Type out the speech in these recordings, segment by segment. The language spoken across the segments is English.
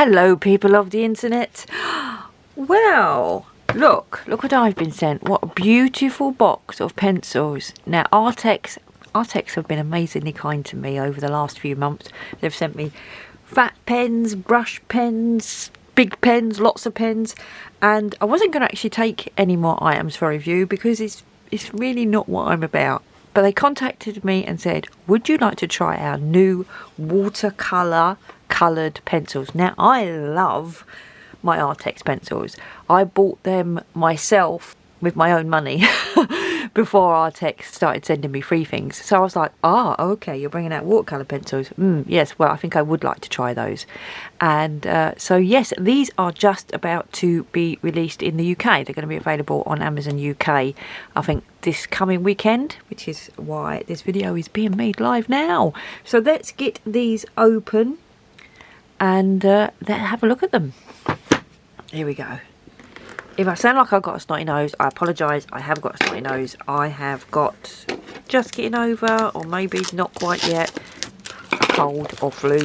Hello people of the internet. Well, look what I've been sent. What a beautiful box of pencils. Now Arrtx have been amazingly kind to me over the last few months. They've sent me fat pens, brush pens, big pens, lots of pens, and I wasn't going to actually take any more items for review because it's really not what I'm about. But they contacted me and said, would you like to try our new watercolour coloured pencils? Now I love my Arrtx pencils. I bought them myself with my own money before Arrtx started sending me free things. So I was like, okay, you're bringing out watercolour pencils. Yes, well, I think I would like to try those. And so yes, these are just about to be released in the UK. They're going to be available on Amazon UK, I think this coming weekend, which is why this video is being made live now. So let's get these open and let's have a look at them. Here we go. If I sound like I've got a snotty nose, I apologise. I have got a snotty nose. I have got just getting over, or maybe not quite yet, cold or flu.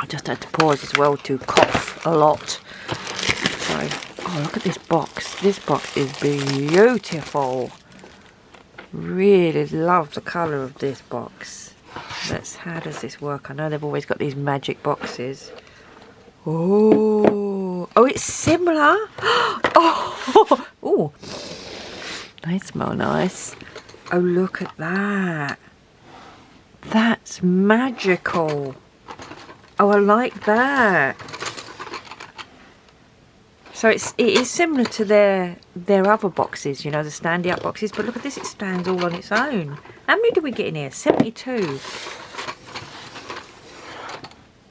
I just had to pause as well to cough a lot. So, oh, look at this box. This box is beautiful. Really love the colour of this box. How does this work? I know they've always got these magic boxes. Oh, it's similar. Oh, they smell nice. Oh, look at that. That's magical. Oh, I like that. So it is similar to their other boxes, you know, the standy up boxes. But look at this, it stands all on its own. How many do we get in here? 72.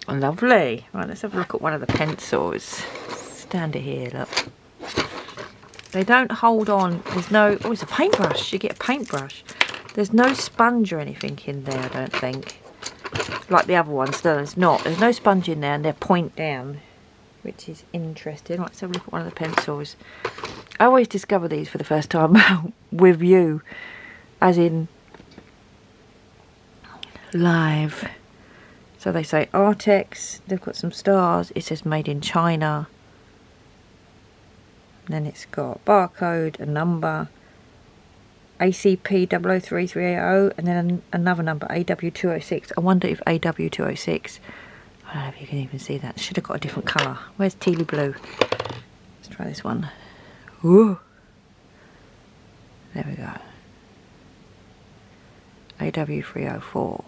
Lovely. Right, let's have a look at one of the pencils. Stand it here, look. They don't hold on. There's no... Oh, it's a paintbrush. You get a paintbrush. There's no sponge or anything in there, I don't think. Like the other ones, there's not. There's no sponge in there and they're point down, which is interesting. Right, let's have a look at one of the pencils. I always discover these for the first time with you, as in live. So they say Arrtx, they've got some stars, it says made in China. And then it's got barcode, a number, ACP 003380, and then another number, AW206. I wonder if AW206, I don't know if you can even see that. Should have got a different colour. Where's tealy blue? Let's try this one. Ooh. There we go. AW304.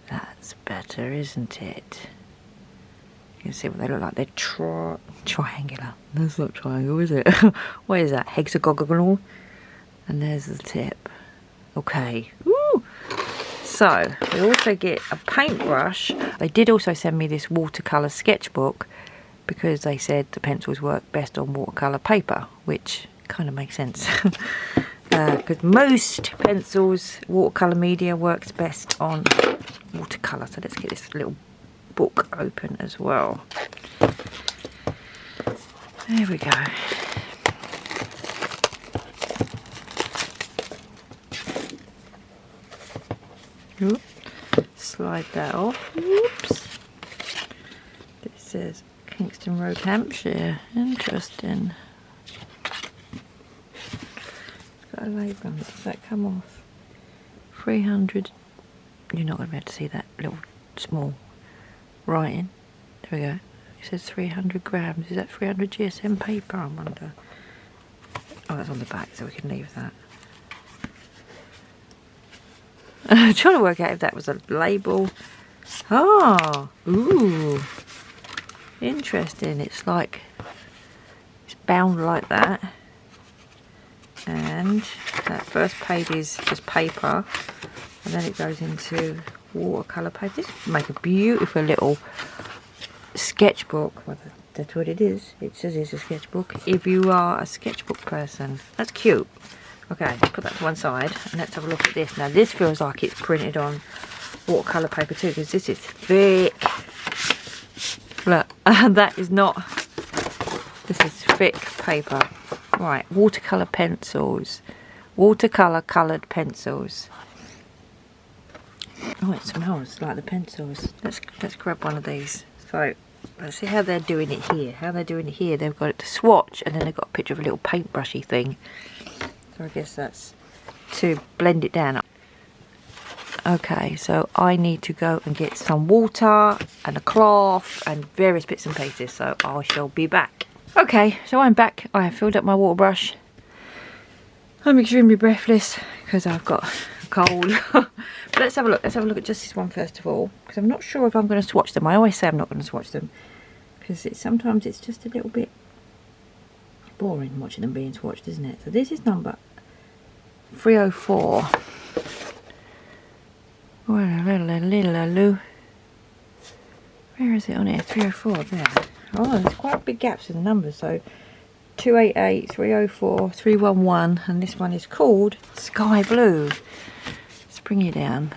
That's better, isn't it? You can see what they look like. They're triangular. That's not triangle, is it? What is that? Hexagonal. And there's the tip. Okay. Woo! So, we also get a paintbrush. They did also send me this watercolour sketchbook because they said the pencils work best on watercolour paper, which kind of makes sense. Because most pencils, watercolour media works best on watercolour. So let's get this little book open as well. There we go. Ooh. Slide that off. Oops. It says Kingston Road, Hampshire. Interesting. Got a label on it. Does that come off? 300. You're not going to be able to see that little small writing. There we go. It says 300 grams. Is that 300 GSM paper, I wonder? Oh, that's on the back, so we can leave that. I'm trying to work out if that was a label. Ah, ooh. Interesting. It's like, it's bound like that. And that first page is just paper. And then it goes into watercolour paper. This would make a beautiful little sketchbook. Well, that's what it is. It says it's a sketchbook. If you are a sketchbook person. That's cute. Okay, put that to one side. And let's have a look at this. Now this feels like it's printed on watercolour paper too, because this is thick. Look, that is not... This is thick paper. Right, watercolour pencils. Watercolour coloured pencils. Oh, it smells like the pencils. Let's grab one of these. So let's see how they're doing it here. How they're doing it here, they've got it to swatch, and then they've got a picture of a little paintbrushy thing. So I guess that's to blend it down. Okay, so I need to go and get some water and a cloth and various bits and pieces, so I shall be back. Okay, so I'm back. I have filled up my water brush. I'm extremely breathless because I've got a cold. But let's have a look. Let's have a look at just this one first of all, because I'm not sure if I'm going to swatch them. I always say I'm not going to swatch them because sometimes it's just a little bit boring watching them being swatched, isn't it? So this is number 304. Where is it on here? 304 there. Oh, there's quite big gaps in the numbers. So 288, 304, 311, and this one is called Sky Blue. Let's bring you down.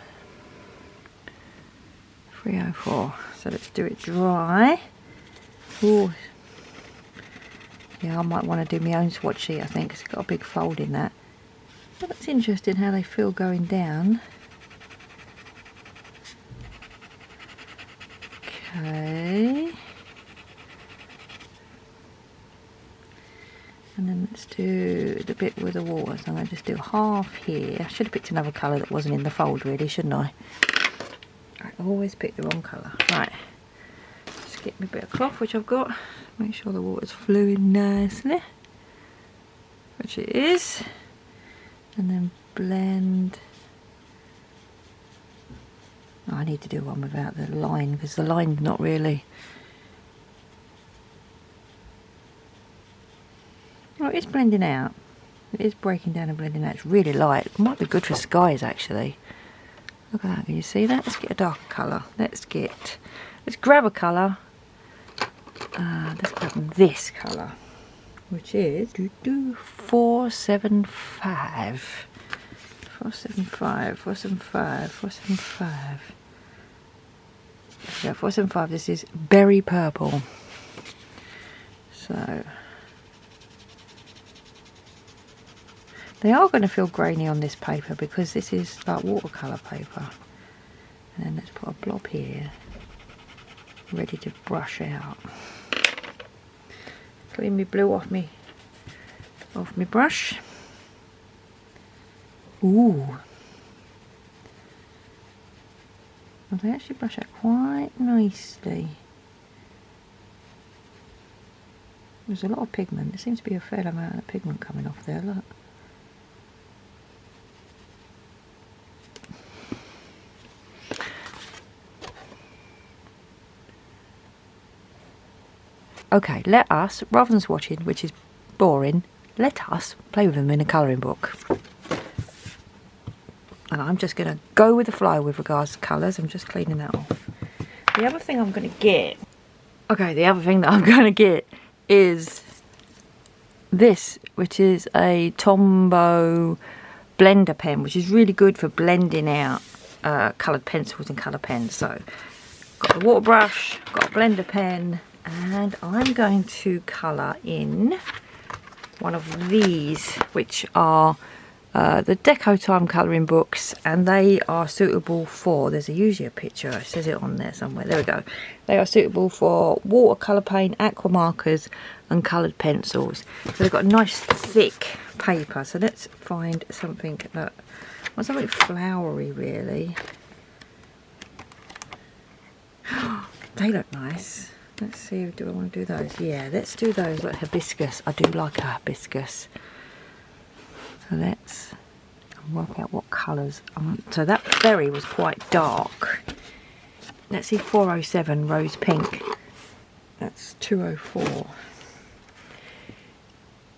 304. So let's do it dry. Ooh. Yeah, I might want to do my own swatch sheet, I think, because it's got a big fold in that. But that's interesting how they feel going down. Okay. And then let's do the bit with the water. So I'm going to just do half here. I should have picked another colour that wasn't in the fold really, shouldn't I? I always pick the wrong colour. Right. Just get me a bit of cloth, which I've got. Make sure the water's flowing nicely. Which it is. And then blend. Oh, I need to do one without the line because the line's not really. Oh, it's blending out. It is breaking down and blending out. It's really light. It might be good for skies actually. Look at that. Can you see that? Let's get a darker colour. Let's grab a colour. Let's grab this colour, which is 475. 475, 475, 475. Yeah, 475. This is berry purple. So they are going to feel grainy on this paper because this is like watercolour paper. And then let's put a blob here, ready to brush out. Clean me blue off me brush. Ooh. Well, they actually brush out quite nicely. There's a lot of pigment. There seems to be a fair amount of pigment coming off there, look. Okay, let us, rather than swatching, which is boring, let us play with them in a colouring book. And I'm just going to go with the flow with regards to colours. I'm just cleaning that off. The other thing I'm going to get... Okay, the other thing that I'm going to get is this, which is a Tombow blender pen, which is really good for blending out coloured pencils and colour pens. So, got the water brush, got a blender pen, and I'm going to colour in one of these, which are the Deco Time colouring books, and they are suitable for, there's usually a picture, it says it on there somewhere, there we go. They are suitable for watercolour paint, aqua markers and coloured pencils. So they've got a nice thick paper, so let's find something that, well, something flowery really. They look nice. Let's see, do I want to do those? Yeah, let's do those, like hibiscus. I do like a hibiscus. So let's work out what colours I want. So that berry was quite dark. Let's see, 407 rose pink. That's 204.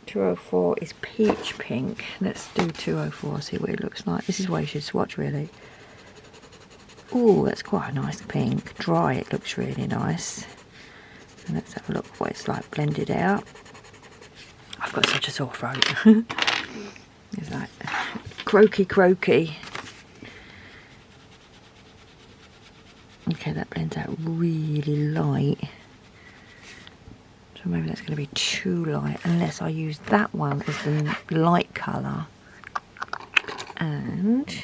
204 is peach pink. Let's do 204, see what it looks like. This is what you should swatch really. Oh, that's quite a nice pink. Dry, it looks really nice. And let's have a look what it's like blended out. I've got such a sore throat. It's like croaky. Okay, that blends out really light. So maybe that's going to be too light unless I use that one as the light colour. And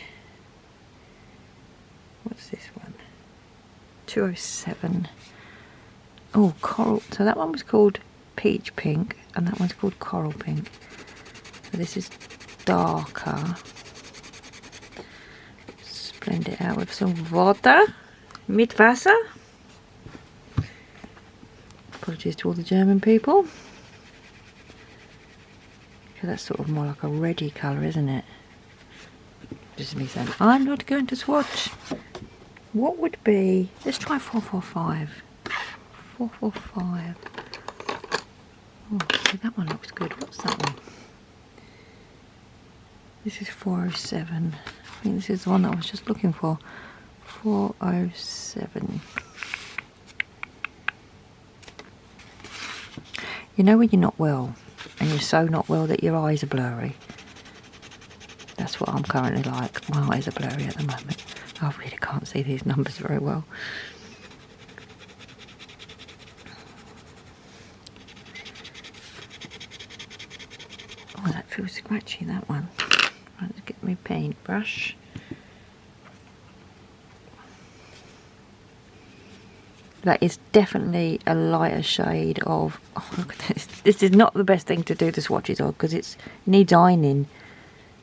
what's this one? 207. oh, coral. So that one was called peach pink and that one's called coral pink. So this is darker. Let's blend it out with some water. Mit Wasser. Apologies to all the German people. Okay, that's sort of more like a reddy colour, isn't it? Just me saying, I'm not going to swatch. What would be, let's try 445. 445. Oh, see, that one looks good. What's that one? This is 407. I think this is the one that I was just looking for. 407. You know when you're not well, and you're so not well that your eyes are blurry? That's what I'm currently like. My eyes are blurry at the moment. I really can't see these numbers very well. Oh, that feels scratchy, that one. Let's get my paintbrush. That is definitely a lighter shade of, oh look at this. This is not the best thing to do the swatches on because it needs ironing,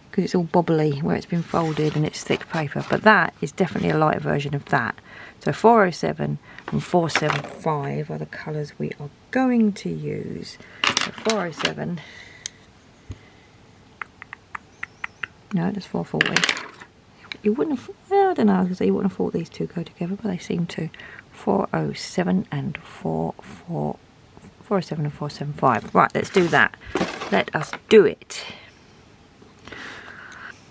because it's all bobbly where it's been folded and it's thick paper. But that is definitely a lighter version of that. So 407 and 475 are the colours we are going to use. So 407, no, that's 440. You wouldn't have, well, I don't know, I was going to say you wouldn't have thought these two go together, but they seem to. 407 and 407 and 475. Right, let's do that. Let us do it.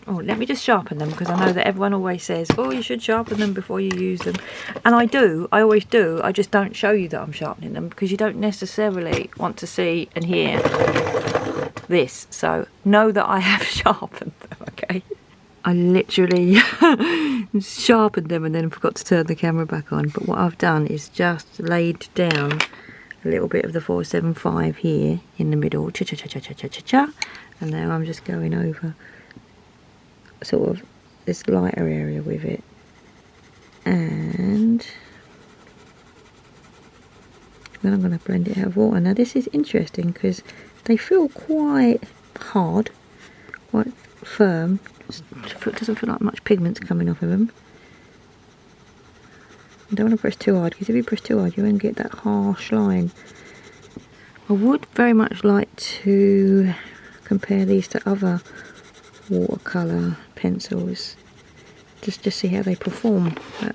Oh, let me just sharpen them because I know that everyone always says, oh, you should sharpen them before you use them. And I do, I always do. I just don't show you that I'm sharpening them because you don't necessarily want to see and hear this. So know that I have sharpened them, okay? I literally sharpened them and then forgot to turn the camera back on. But what I've done is just laid down a little bit of the 475 here in the middle. Cha-cha-cha-cha-cha-cha-cha. And now I'm just going over sort of this lighter area with it. And then I'm going to blend it out of water. Now this is interesting because they feel quite hard, quite firm. It doesn't feel like much pigment's coming off of them. I don't want to press too hard because if you press too hard you won't get that harsh line. I would very much like to compare these to other watercolour pencils just to see how they perform. But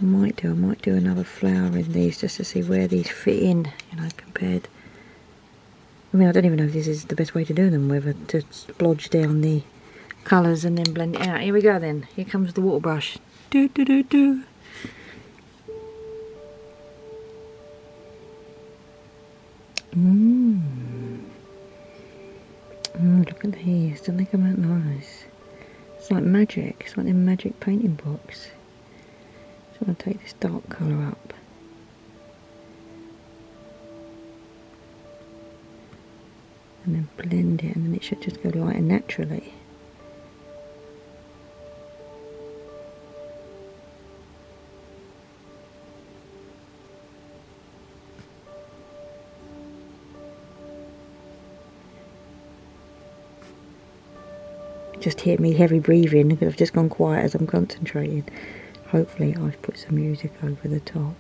I might do another flower in these just to see where these fit in, you know, compared. I mean, I don't even know if this is the best way to do them, whether to splodge down the colours and then blend it out. Here we go then. Here comes the water brush. Do do do do. Look at these. Don't they come out nice? It's like magic. It's like a magic painting box. So I'm going to take this dark colour up. And then blend it, and then it should just go lighter naturally. Just hear me heavy breathing because I've just gone quiet as I'm concentrating. Hopefully I've put some music over the top.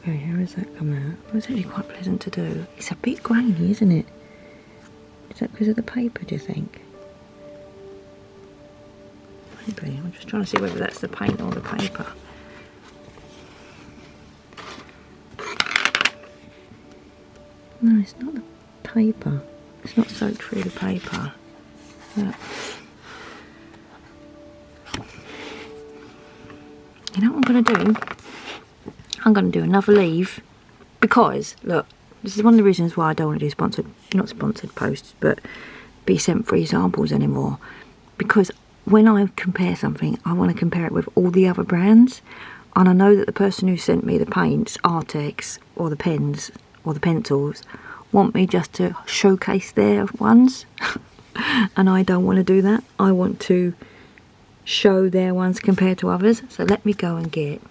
Okay, how does that come out? Well, it's actually quite pleasant to do. It's a bit grainy, isn't it? Is that because of the paper, do you think? Maybe. I'm just trying to see whether that's the paint or the paper. No, it's not the paper. It's not soaked through the paper. Look. You know what I'm going to do? I'm going to do another leaf because, look, this is one of the reasons why I don't want to do not sponsored posts, but be sent free samples anymore. Because when I compare something, I want to compare it with all the other brands. And I know that the person who sent me the paints, Arrtx, or the pens, or the pencils, want me just to showcase their ones. And I don't want to do that. I want to show their ones compared to others. So let me go and get,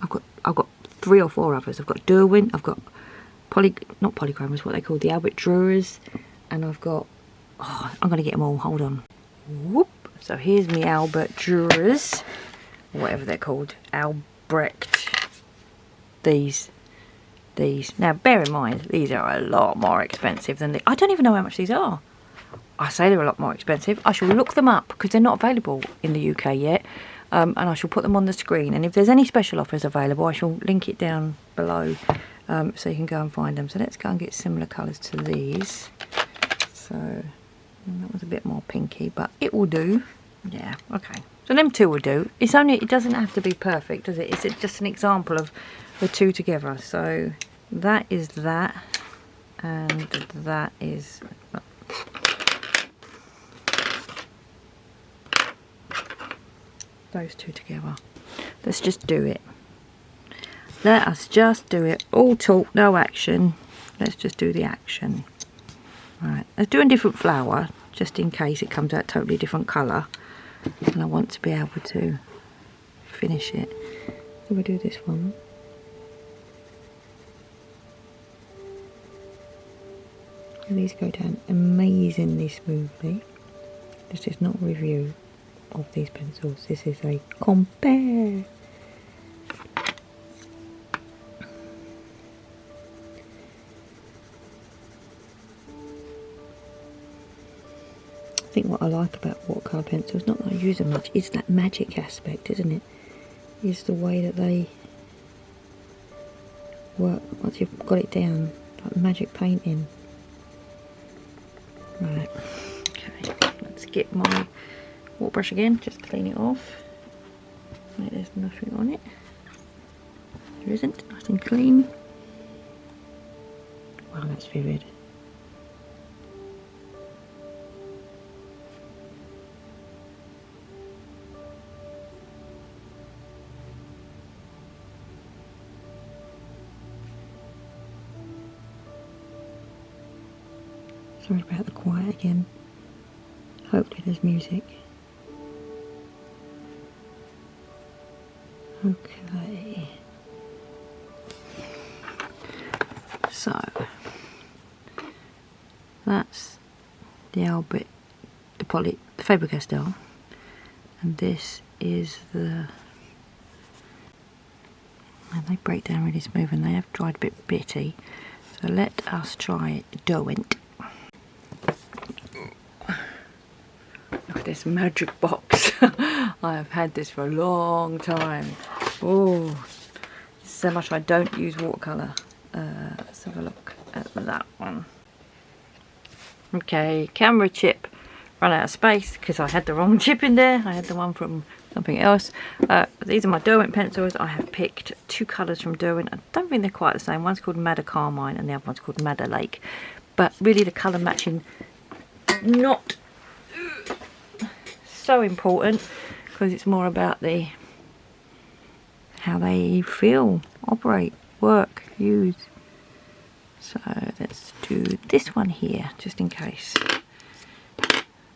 I've got 3 or 4 others. I've got Derwent, I've got not polychromers, what they call the ArtJourney, and I've got, oh, I'm going to get them all, hold on. Whoop. So here's my ArtJourney, whatever they're called, Albrecht. These. Now bear in mind, these are a lot more expensive than I don't even know how much these are. I say they're a lot more expensive. I shall look them up because they're not available in the UK yet. And I shall put them on the screen, and if there's any special offers available I shall link it down below, so you can go and find them. So let's go and get similar colours to these. So that was a bit more pinky, but it will do. Yeah, okay, so them two will do. It's only, it doesn't have to be perfect, does it? It's just an example of the two together. So that is that, and that is those two together. Let's just do it. Let us just do it. All talk, no action. Let's just do the action. Right, let's do a different flower just in case it comes out totally different colour, and I want to be able to finish it. So we'll do this one. And these go down amazingly smoothly. This is not a review of these pencils, this is a compare. I think what I like about watercolour pencils, not that I use them much, is that magic aspect, isn't it? Is the way that they work once you've got it down, like magic painting. Right, okay, let's get my water brush again, just clean it off. Right, there's nothing on it. There isn't, nice and clean. Wow, that's vivid. Sorry about the quiet again. Hopefully there's music. Okay. So that's the Albert, the Faber-Castell, and this is the. And they break down really smooth, and they have dried a bit bitty. So let us try Derwent. Look at this magic box. I have had this for a long time. Oh, so much I don't use watercolour. Let's have a look at that one. Okay, camera chip ran out of space because I had the wrong chip in there. I had the one from something else. These are my Derwent pencils. I have picked 2 colours from Derwent. I don't think they're quite the same. One's called Madder Carmine and the other one's called Madder Lake. But really the colour matching not so important, because it's more about the how they feel, operate, work, use. So let's do this one here, just in case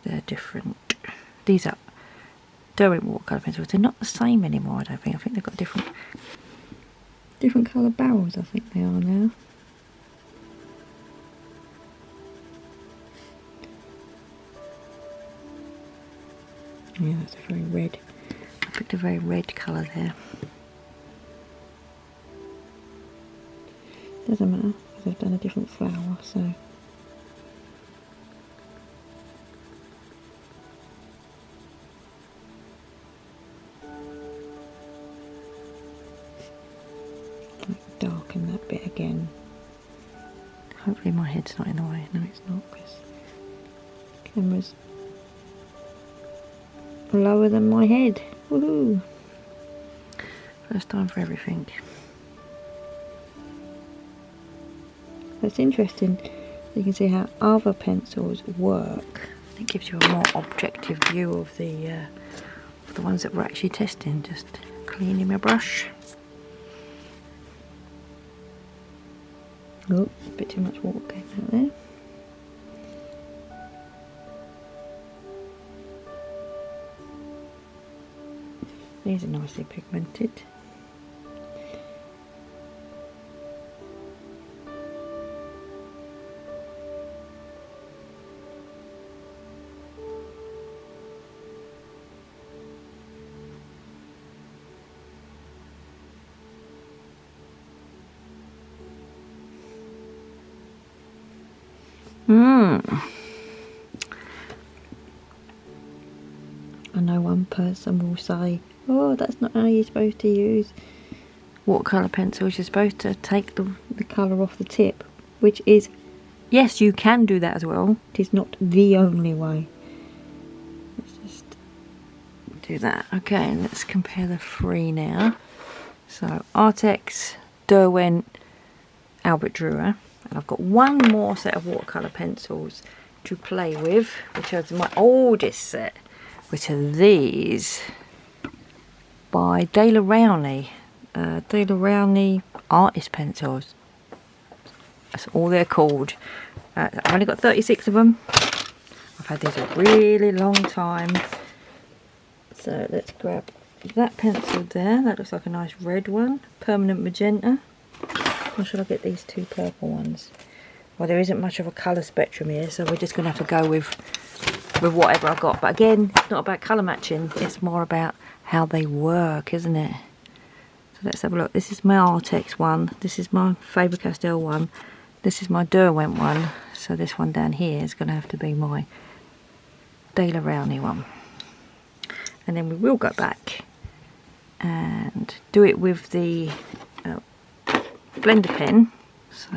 they're different. These are Derwent watercolour pencils. They're not the same anymore, I don't think. I think they've got different colour barrels, I think they are now. Yeah, that's a very red. I picked a very red colour there. Doesn't matter, because I've done a different flower, so. Darken that bit again. Hopefully my head's not in the way. No, it's not, because the camera's lower than my head. Woohoo! First time for everything. That's interesting. You can see how other pencils work. It gives you a more objective view of the ones that we're actually testing. Just cleaning my brush. Oh, a bit too much water came out there. These are nicely pigmented. I know one person will say, oh, that's not how you're supposed to use watercolour pencils. You're supposed to take the colour off the tip, which is, yes, you can do that as well. It is not the only way. Let's just do that. Okay, and let's compare the three now. So Arrtx, Derwent, ArtJourney. And I've got one more set of watercolour pencils to play with, which is my oldest set, which are these by Rowney. Rowney Artist Pencils. That's all they're called. I've only got 36 of them. I've had these a really long time. So let's grab that pencil there. That looks like a nice red one. Permanent magenta. Or should I get these two purple ones? Well, there isn't much of a colour spectrum here, so we're just going to have to go with whatever I've got. But again, it's not about colour matching. It's more about how they work, isn't it? So let's have a look. This is my Arrtx one. This is my Faber-Castell one. This is my Derwent one. So this one down here is going to have to be my Rowney one. And then we will go back and do it with the blender pen. So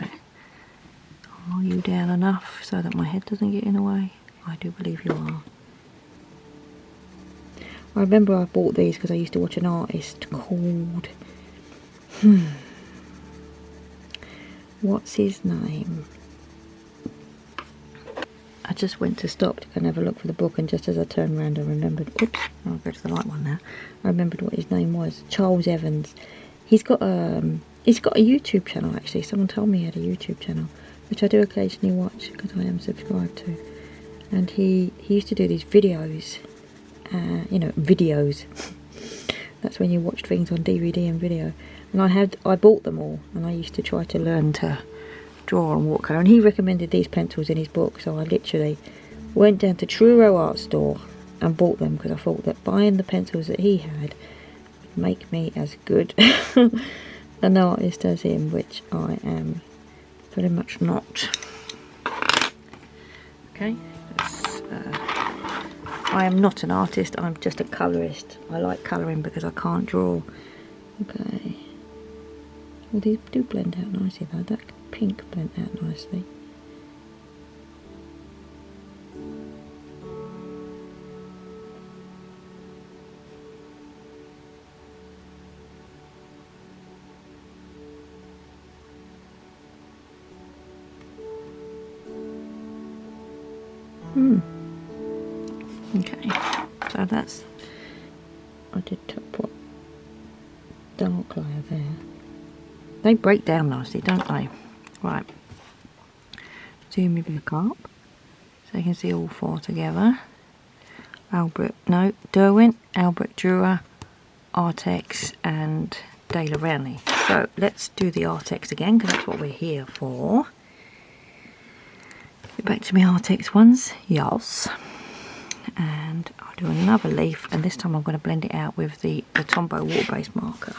are you down enough so that my head doesn't get in the way? I do believe you are. I remember I bought these because I used to watch an artist called what's his name? I just went to stop to go and have a look for the book, and just as I turned around I remembered, oops, I'll go to the light one now. I remembered what his name was. Charles Evans. He's got a YouTube channel actually. Someone told me he had a YouTube channel, which I do occasionally watch because I am subscribed to. And he used to do these videos, you know, videos. That's when you watched things on DVD and video. And I bought them all, and I used to try to learn to draw on watercolour. And he recommended these pencils in his book, so I literally went down to Truro Art Store and bought them because I thought that buying the pencils that he had would make me as good an artist as him, which I am very much not. Okay, I am not an artist, I'm just a colourist. I like colouring because I can't draw. Okay. Well, these do blend out nicely though. That pink blend out nicely. Okay, so that's, I did put dark layer there. They break down nicely, don't they? Right, zoom me back up so you can see all four together. Derwent, ArtJourney, Arrtx and Rowney. So let's do the Arrtx again because that's what we're here for. Get back to my Arrtx ones, yes. And I'll do another leaf, and this time I'm going to blend it out with the Tombow water-based marker.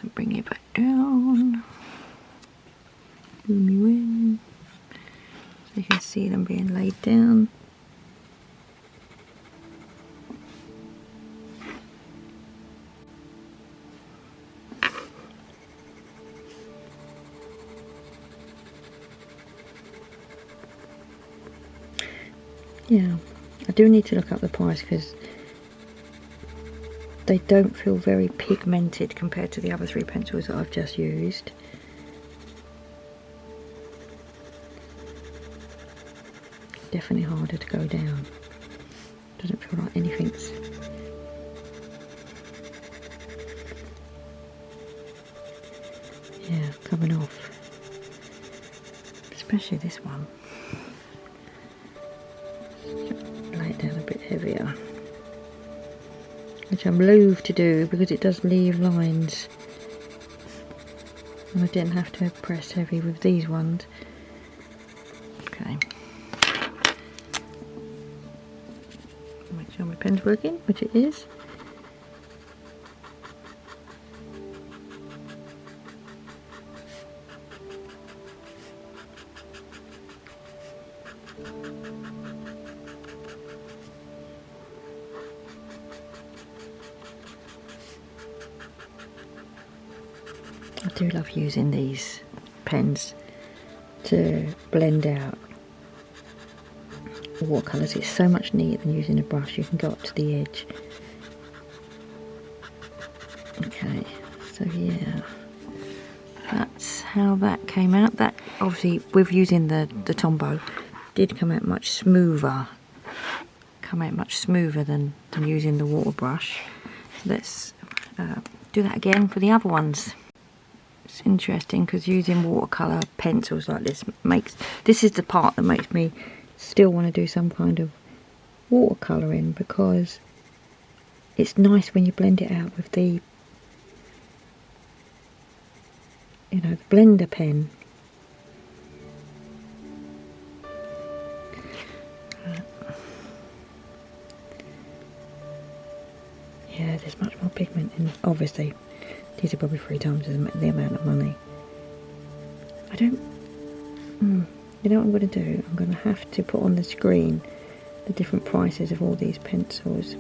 So bring it back down, zoom you in, so you can see them being laid down. Yeah, I do need to look up the price because they don't feel very pigmented compared to the other three pencils that I've just used. Definitely harder to go down. Doesn't feel like anything's coming off. Especially this one. Lay it down a bit heavier, which I'm loath to do because it does leave lines, and I didn't have to press heavy with these ones. Okay, make sure my pen's working, which it is. I do love using these pens to blend out watercolours. It's so much neater than using a brush. You can go up to the edge. Okay, so yeah, that's how that came out. That obviously with using the Tombow did come out much smoother. Than using the water brush. Let's do that again for the other ones. It's interesting because using watercolour pencils like this is the part that makes me still want to do some kind of watercolouring, because it's nice when you blend it out with the, you know, the blender pen. Yeah, there's much more pigment, and obviously these are probably 3 times the amount of money. I don't, you know what I'm going to do? I'm going to have to put on the screen the different prices of all these pencils.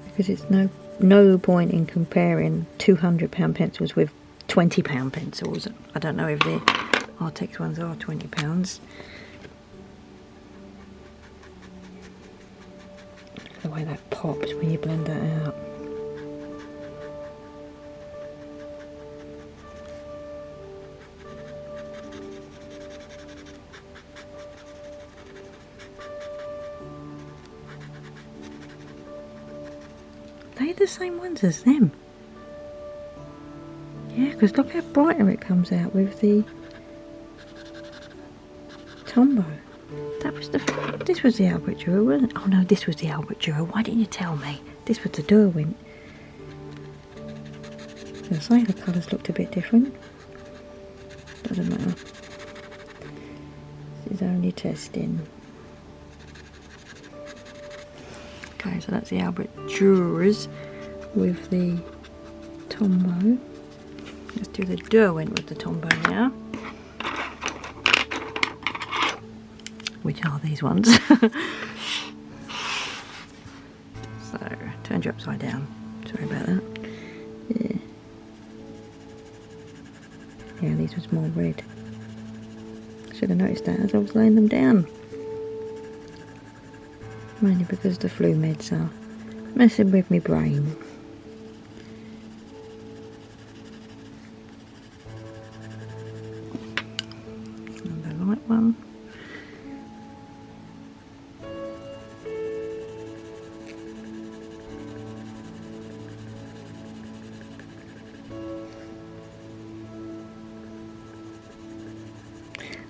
Because it's no point in comparing £200 pencils with £20 pencils. I don't know if the Arrtx ones are £20. The way that pops when you blend that out. They're the same ones as them. Yeah, because look how brighter it comes out with the Tombow. This was the Arrtx, wasn't it? Oh no, this was the Arrtx. Why didn't you tell me? This was the Derwent. I was saying the colours looked a bit different. Doesn't matter. This is only testing. Okay, so that's the Arrtx with the Tombow. Let's do the Derwent with the Tombow now. Which are these ones. So, turned you upside down. Sorry about that. Yeah. Yeah, these was more red. Should have noticed that as I was laying them down. Mainly because the flu meds are messing with my brain. And the light one.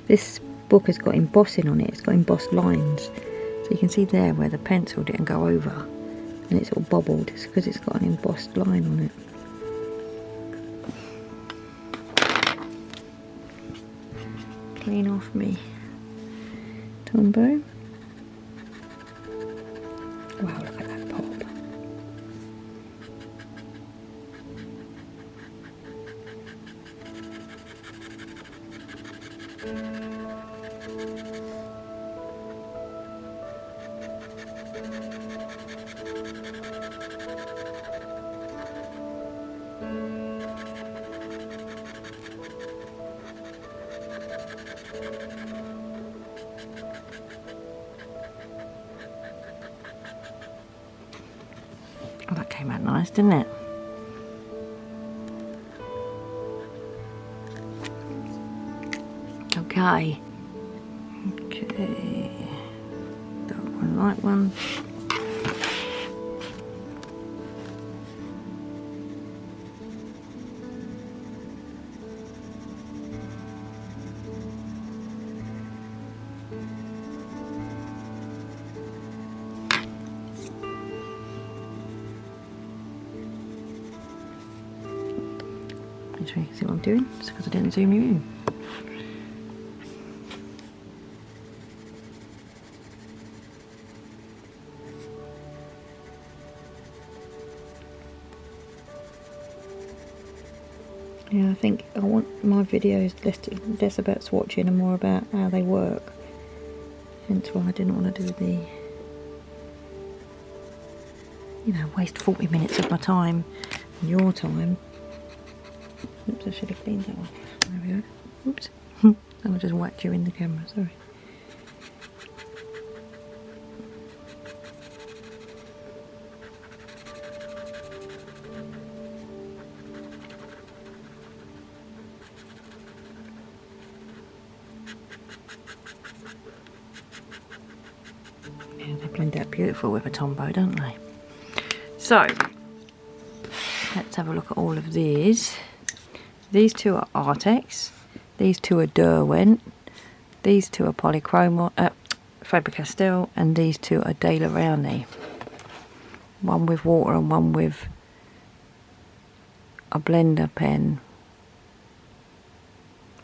This book has got embossing on it, it's got embossed lines. So you can see there where the pencil didn't go over and it's all bobbled. It's because it's got an embossed line on it. Clean off me Tombow. Wow, look at that pop. Oh, that came out nice, didn't it? Okay. Okay. Dark one, light one. So you can see what I'm doing, it's because I didn't zoom you in. Yeah, I think I want my videos less about swatching and more about how they work. Hence why I didn't want to do the, you know, waste 40 minutes of my time and your time. Oops, I should have cleaned that one. There we go. Oops. I just whacked you in the camera, sorry. Yeah, they blend out beautiful with a Tombow, don't they? So, let's have a look at all of these. These two are Arrtx, these two are Derwent, these two are Faber-Castell, and these two are Rowney. One with water and one with a blender pen.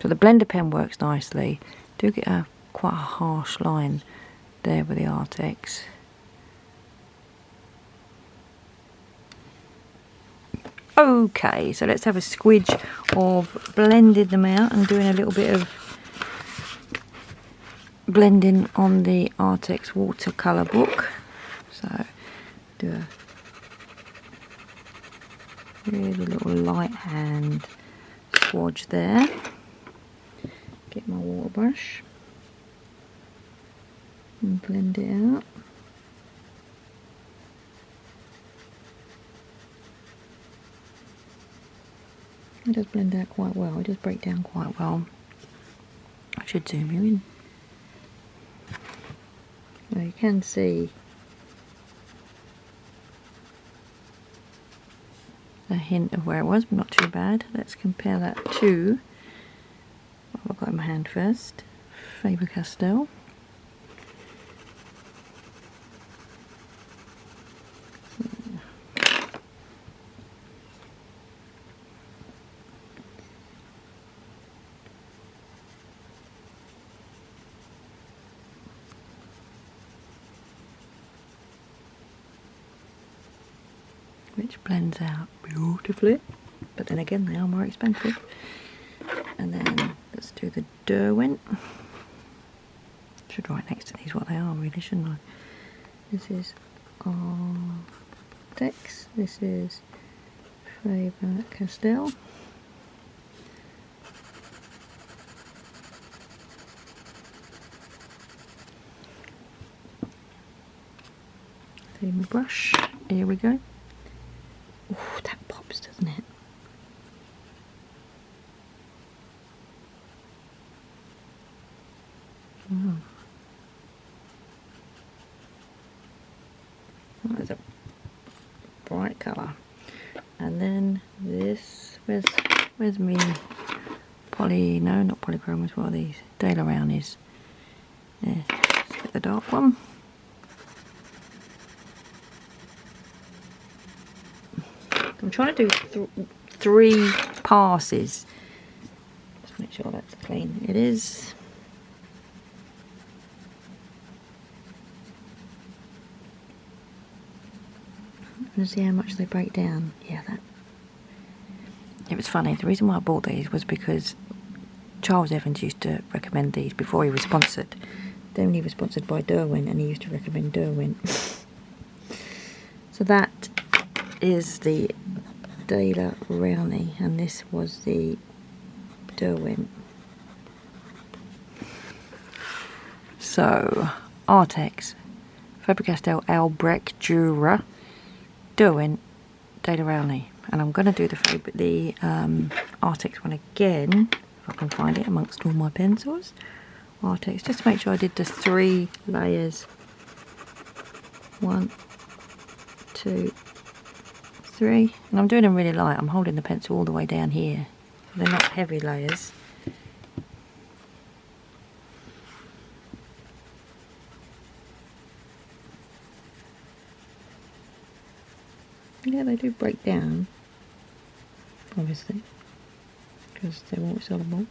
So the blender pen works nicely. Do get quite a harsh line there with the Arrtx. Okay, so let's have a squidge of blending them out and doing a little bit of blending on the Arrtx watercolour book. So do a really little light hand swatch there. Get my water brush and blend it out. It does blend out quite well, it does break down quite well. I should zoom you in. Now you can see a hint of where it was, but not too bad. Let's compare that to what I've got in my hand first. Faber-Castell. Which blends out beautifully, but then again they are more expensive. And then let's do the Derwent. Should write next to these what they are really, shouldn't I? This is Arrtx, this is Faber-Castell. Take my brush, here we go. Oh, that pops, doesn't it? Oh. That's a bright colour. And then this, where's me no, not polychromos, what are these? Rowneys. Yeah, let's get the dark one. I'm trying to do three passes. Just make sure that's clean. It is. I'm going to see how much they break down. Yeah, that. It was funny. The reason why I bought these was because Charles Evans used to recommend these before he was sponsored. Then he was sponsored by Derwent and he used to recommend Derwent. So that is the Rowney and this was the Derwent. So Arrtx, Faber-Castell, Albrecht, Jura, Derwent, Rowney. And I'm going to do the Arrtx one again, if I can find it amongst all my pencils. Arrtx, just to make sure I did the 3 layers. 1, 2, 3. And I'm doing them really light. I'm holding the pencil all the way down here. They're not heavy layers. Yeah, they do break down, obviously, because they're water soluble.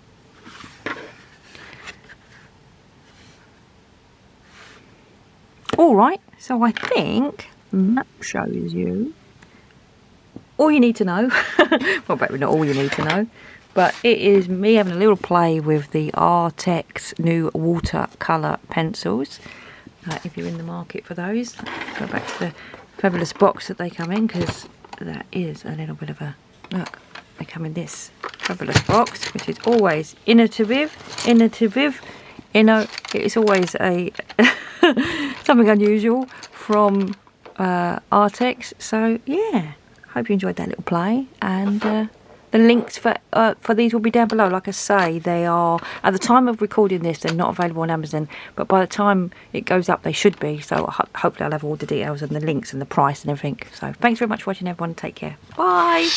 Alright, so I think that shows you all you need to know. Well, maybe not all you need to know, but it is me having a little play with the Arrtx new watercolour pencils. If you're in the market for those, go back to the fabulous box that they come in, because that is a little bit of a look. They come in this fabulous box, which is always innovative. It's always a something unusual from Arrtx. So yeah, hope you enjoyed that little play, and the links for these will be down below. Like I say, they are, at the time of recording this, they're not available on Amazon, but by the time it goes up they should be. So hopefully I'll have all the details and the links and the price and everything. So thanks very much for watching, everyone. Take care. Bye.